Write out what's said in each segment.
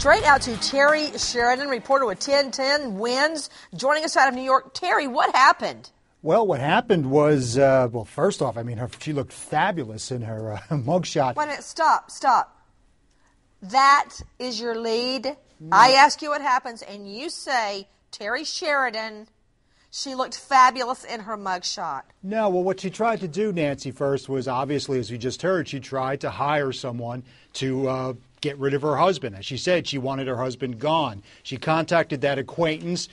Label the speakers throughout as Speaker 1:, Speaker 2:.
Speaker 1: straight out to Terry Sheridan, reporter with 1010 Wins, joining us out of New York. Terry, what happened?
Speaker 2: Well, what happened was, first off, I mean, she looked fabulous in her mugshot.
Speaker 1: Wait a minute, stop. That is your lead? No. I ask you what happens, and you say, Terry Sheridan, she looked fabulous in her mugshot.
Speaker 2: No, well, what she tried to do, Nancy, first was, obviously, as we just heard, she tried to hire someone to get rid of her husband. As she said, she wanted her husband gone. She contacted that acquaintance.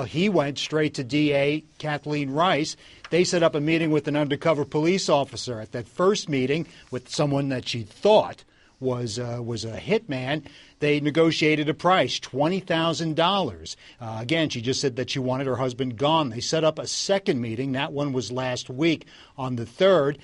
Speaker 2: He went straight to DA Kathleen Rice. They set up a meeting with an undercover police officer. At that first meeting with someone that she thought was a hitman, they negotiated a price, $20,000. Again, she just said that she wanted her husband gone. They set up a second meeting. That one was last week on the 3rd.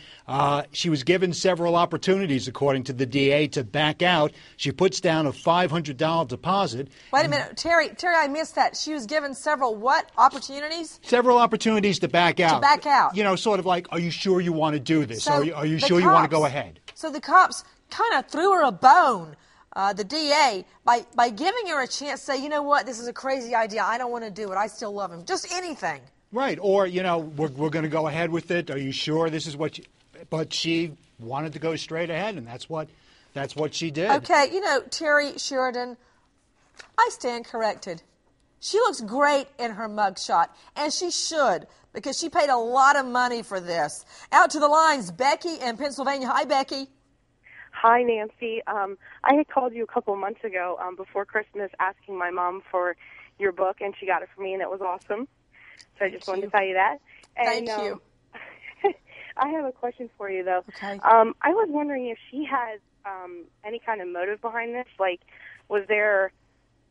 Speaker 2: She was given several opportunities, according to the DA, to back out. She puts down a $500 deposit.
Speaker 1: Wait a minute. Terry, I missed that. She was given several what opportunities?
Speaker 2: Several opportunities to back out.
Speaker 1: To back out.
Speaker 2: You know, sort of like, are you sure you want to do this?
Speaker 1: So
Speaker 2: are you sure you want to go ahead?
Speaker 1: So the cops kind of threw her a bone. The DA, by giving her a chance, say, you know what, this is a crazy idea. I don't want to do it. I still love him. Just anything.
Speaker 2: Right. Or, you know, we're going to go ahead with it. Are you sure this is what you... But she wanted to go straight ahead, and that's what she did.
Speaker 1: Okay, you know, Terry Sheridan, I stand corrected. She looks great in her mugshot, and she should, because she paid a lot of money for this. Out to the lines, Becky in Pennsylvania. Hi, Becky.
Speaker 3: Hi, Nancy. I had called you a couple months ago before Christmas asking my mom for your book, and she got it for me, and it was awesome. So I just wanted to tell you that. And,
Speaker 1: Thank you.
Speaker 3: I have a question for you, though.
Speaker 1: Okay.
Speaker 3: I was wondering if she has any kind of motive behind this. Like, was there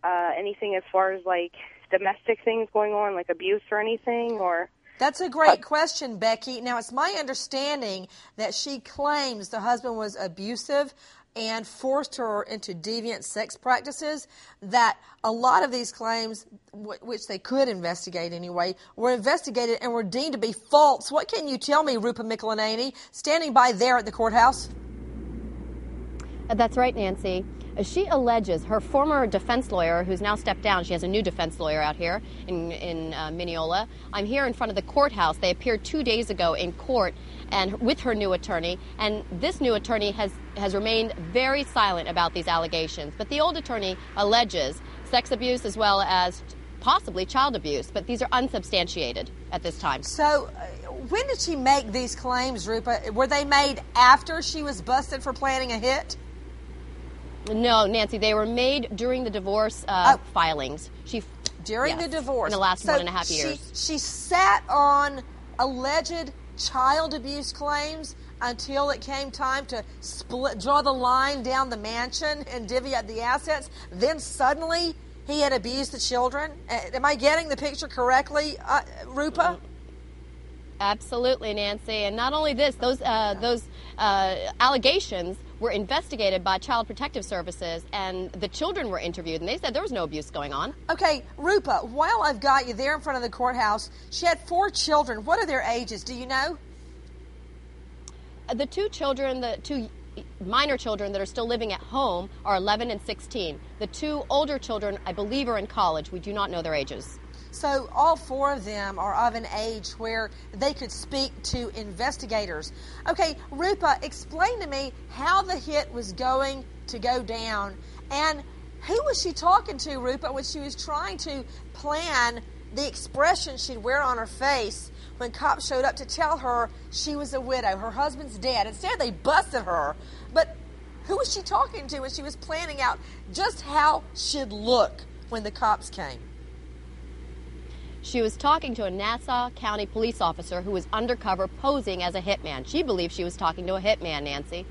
Speaker 3: anything as far as, like, domestic things going on, like abuse or anything, or...
Speaker 1: That's a great question, Becky. Now, it's my understanding that she claims the husband was abusive and forced her into deviant sex practices, that a lot of these claims, which they could investigate anyway, were investigated and were deemed to be false. What can you tell me, Rupa Michelinani, standing by there at the courthouse?
Speaker 4: That's right, Nancy. She alleges her former defense lawyer, who's now stepped down, she has a new defense lawyer out here in Mineola. I'm here in front of the courthouse. They appeared 2 days ago in court and with her new attorney, and this new attorney has remained very silent about these allegations. But the old attorney alleges sex abuse as well as possibly child abuse, but these are unsubstantiated at this time.
Speaker 1: So when did she make these claims, Rupa? Were they made after she was busted for planning a hit?
Speaker 4: No, Nancy, they were made during the divorce filings.
Speaker 1: During the divorce?
Speaker 4: In the last 1.5 years.
Speaker 1: She sat on alleged child abuse claims until it came time to draw the line down the mansion and divvy up the assets. Then suddenly he had abused the children. Am I getting the picture correctly, Rupa?
Speaker 4: Absolutely, Nancy. And not only this, those allegations were investigated by Child Protective Services, and the children were interviewed, and they said there was no abuse going on.
Speaker 1: Okay, Rupa, while I've got you there in front of the courthouse, she had 4 children. What are their ages? Do you know?
Speaker 4: The two minor children that are still living at home are 11 and 16. The 2 older children, I believe, are in college. We do not know their ages.
Speaker 1: So all 4 of them are of an age where they could speak to investigators. Okay, Rupa, explain to me how the hit was going to go down, and who was she talking to, Rupa, when she was trying to plan the expression she'd wear on her face when cops showed up to tell her she was a widow, her husband's dead. Instead, they busted her. But who was she talking to when she was planning out just how she'd look when the cops came?
Speaker 4: She was talking to a Nassau County police officer who was undercover posing as a hitman. She believed she was talking to a hitman, Nancy.